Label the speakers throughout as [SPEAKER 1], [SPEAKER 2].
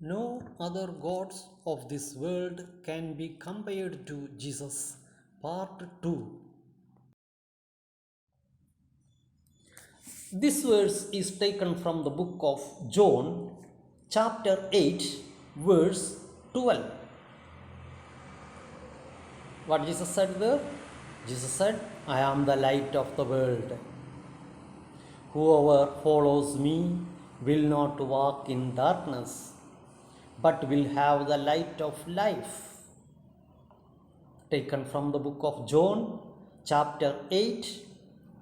[SPEAKER 1] No other gods of this world can be compared to Jesus. Part 2. This verse is taken from the book of John, chapter 8, verse 12. What Jesus said there? Jesus said, I am the light of the world. Whoever follows me will not walk in darkness, but will have the light of life. Taken from the book of John, chapter 8,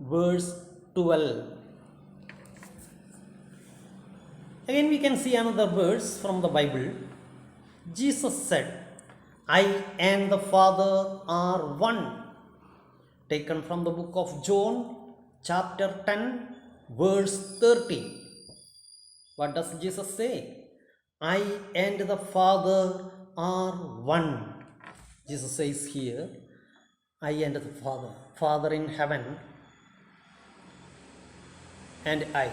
[SPEAKER 1] verse 12. Again, we can see another verse from the Bible. Jesus said, I and the Father are one. Taken from the book of John, chapter 10, verse 30. What does Jesus say? I and the Father are one. Jesus says here, I and the Father, Father in heaven and I.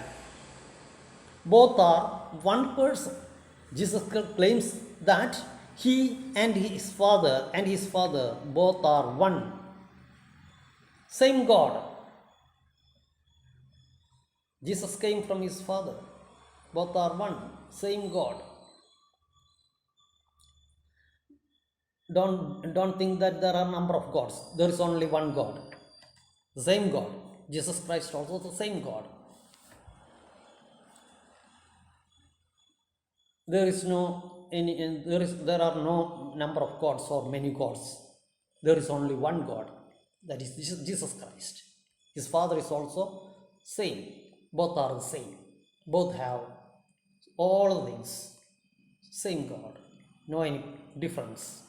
[SPEAKER 1] Both are one person. Jesus claims that he and his Father both are one. Same God. Jesus came from his Father. Both are one. Same God. Don't think that there are a number of gods. There is only one God. The same God. Jesus Christ also the same God. There are no number of gods or many gods. There is only one God. That is Jesus Christ. His Father is also same. Both are the same. Both have all things. Same God. No any difference.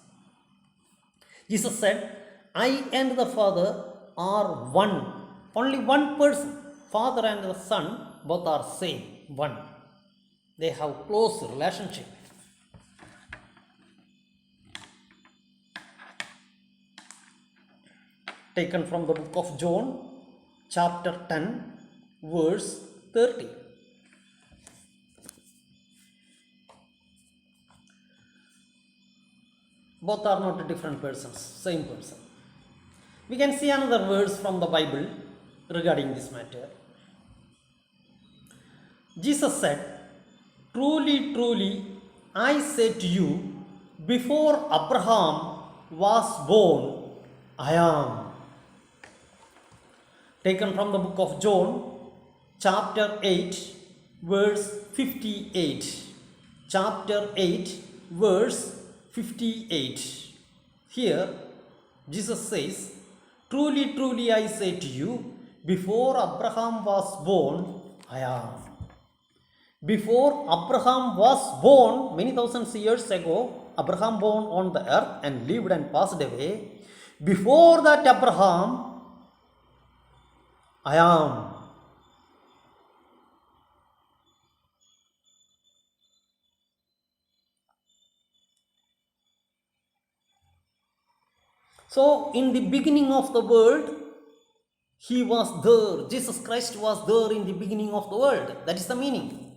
[SPEAKER 1] Jesus said, I and the Father are one. Only one person. Father and the Son both are same. One. They have close relationship. Taken from the book of John, chapter 10, verse 30. Both are not different persons, same person. We can see another verse from the Bible regarding this matter. Jesus said, truly, truly, I say to you, before Abraham was born, I am. Taken from the book of John, chapter 8, verse 58. Chapter 8, verse 58. Here, Jesus says, truly, truly, I say to you, before Abraham was born, I am. Before Abraham was born, many thousands years ago, Abraham born on the earth and lived and passed away. Before that Abraham, I am. So, in the beginning of the world, he was there. Jesus Christ was there in the beginning of the world. That is the meaning.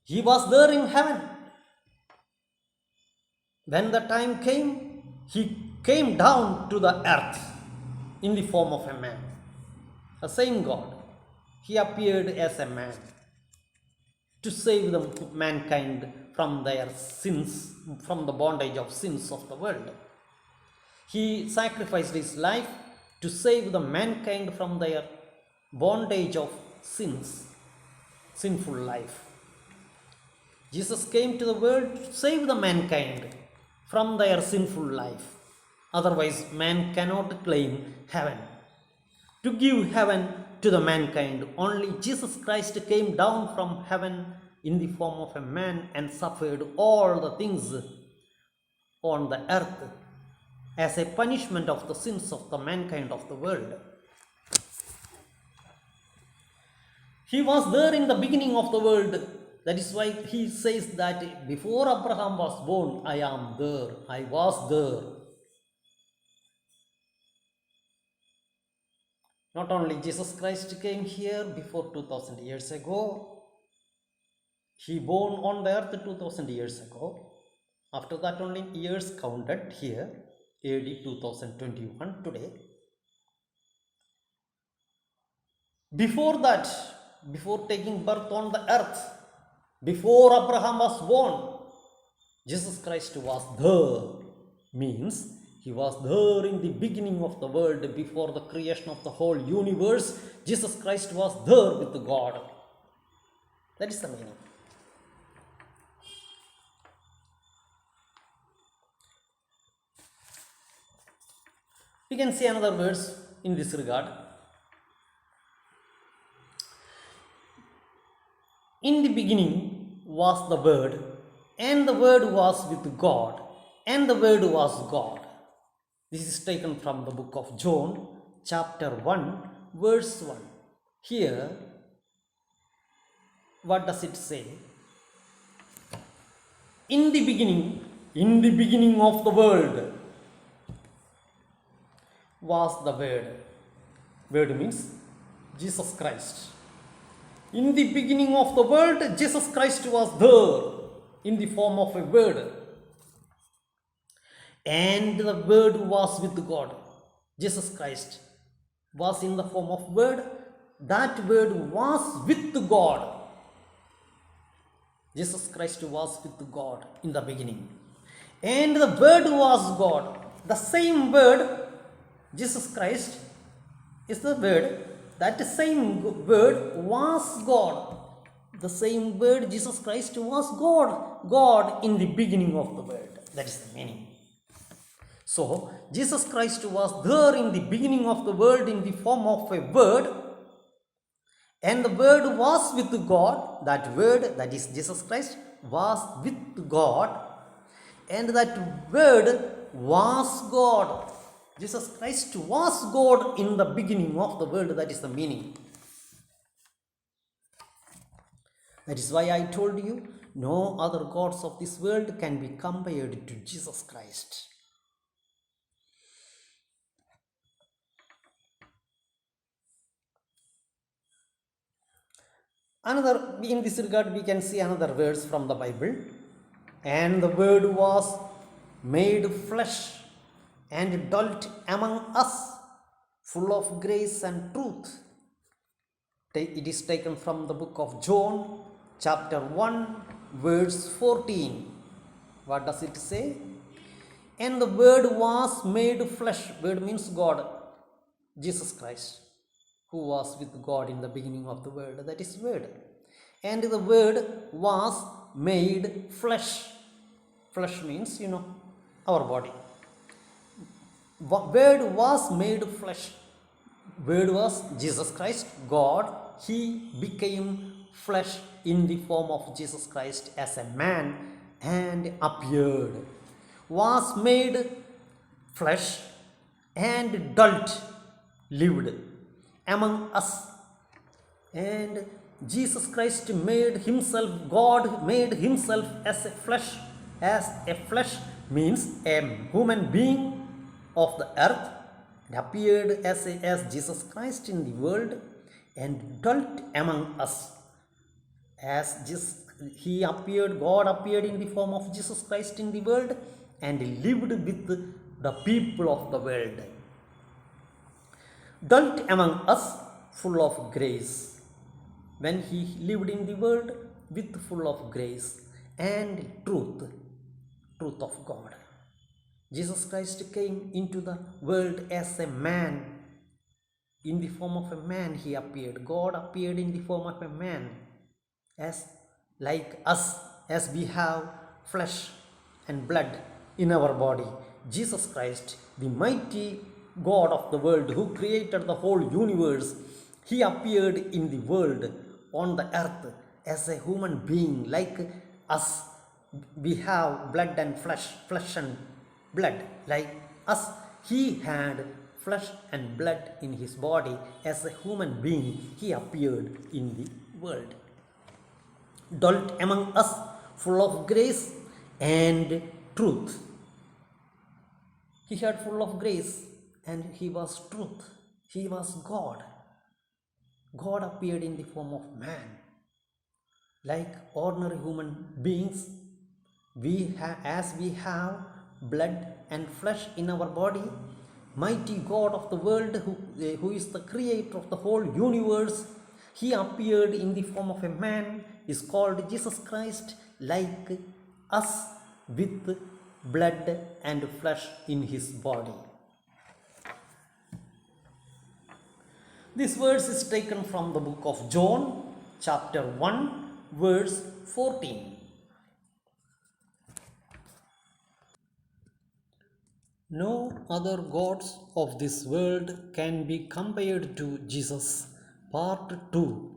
[SPEAKER 1] He was there in heaven. When the time came, he came down to the earth in the form of a man. The same God. He appeared as a man to save the mankind from their sins, from the bondage of sins of the world. He sacrificed his life to save the mankind from their bondage of sins, sinful life. Jesus came to the world to save the mankind from their sinful life. Otherwise, man cannot claim heaven. To give heaven to the mankind, only Jesus Christ came down from heaven in the form of a man and suffered all the things on the earth as a punishment of the sins of the mankind of the world. He was there in the beginning of the world. That is why he says that before Abraham was born, I am there. I was there. Not only Jesus Christ came here before 2000 years ago, He born on the earth 2000 years ago. After that only years counted here, AD 2021 today. Before that, before taking birth on the earth, before Abraham was born, Jesus Christ was there. Means he was there in the beginning of the world, before the creation of the whole universe. Jesus Christ was there with God. That is the meaning. We can see another verse in this regard. In the beginning was the Word, and the Word was with God, and the Word was God. This is taken from the book of John, chapter 1, verse 1. Here, what does it say? In the beginning of the world was the Word. Word means Jesus Christ. In the beginning of the world, Jesus Christ was there in the form of a Word. And the Word was with God. Jesus Christ was in the form of Word. That Word was with God. Jesus Christ was with God in the beginning. And the Word was God. The same Word, Jesus Christ is the Word. That same Word was God. The same Word, Jesus Christ, was God. God in the beginning of the world. That is the meaning. So, Jesus Christ was there in the beginning of the world in the form of a Word. And the Word was with God. That Word, that is Jesus Christ, was with God. And that Word was God. Jesus Christ was God in the beginning of the world. That is the meaning. That is why I told you, no other gods of this world can be compared to Jesus Christ. Another, in this regard, we can see another verse from the Bible. And the Word was made flesh and dwelt among us, full of grace and truth. It is taken from the book of John, chapter 1, verse 14. What does it say? And the Word was made flesh. Word means God, Jesus Christ, who was with God in the beginning of the world. That is Word. And the Word was made flesh. Flesh means, our body. Word was made flesh. Word was Jesus Christ, God. He became flesh in the form of Jesus Christ as a man and appeared. Was made flesh and dwelt, lived among us. And Jesus Christ made himself, God made himself as a flesh. As a flesh means a human being of the earth, appeared as Jesus Christ in the world and dwelt among us. He appeared, God appeared in the form of Jesus Christ in the world and lived with the people of the world. Dwelt among us, full of grace. When he lived in the world with full of grace and truth of God. Jesus Christ came into the world as a man. In the form of a man he appeared. God appeared in the form of a man. As like us, as we have flesh and blood in our body. Jesus Christ, the mighty God of the world who created the whole universe, he appeared in the world on the earth as a human being like us. We have blood and flesh and blood like us. He had flesh and blood in his body as a human being. He appeared in the world. Dwelt among us, full of grace and truth. He had full of grace and he was truth. He was God. God appeared in the form of man. like ordinary human beings, as we have blood and flesh in our body, mighty God of the world, who is the creator of the whole universe, he appeared in the form of a man, is called Jesus Christ, like us, with blood and flesh in his body. This verse is taken from the book of John, chapter 1, verse 14. No other gods of this world can be compared to Jesus. Part 2.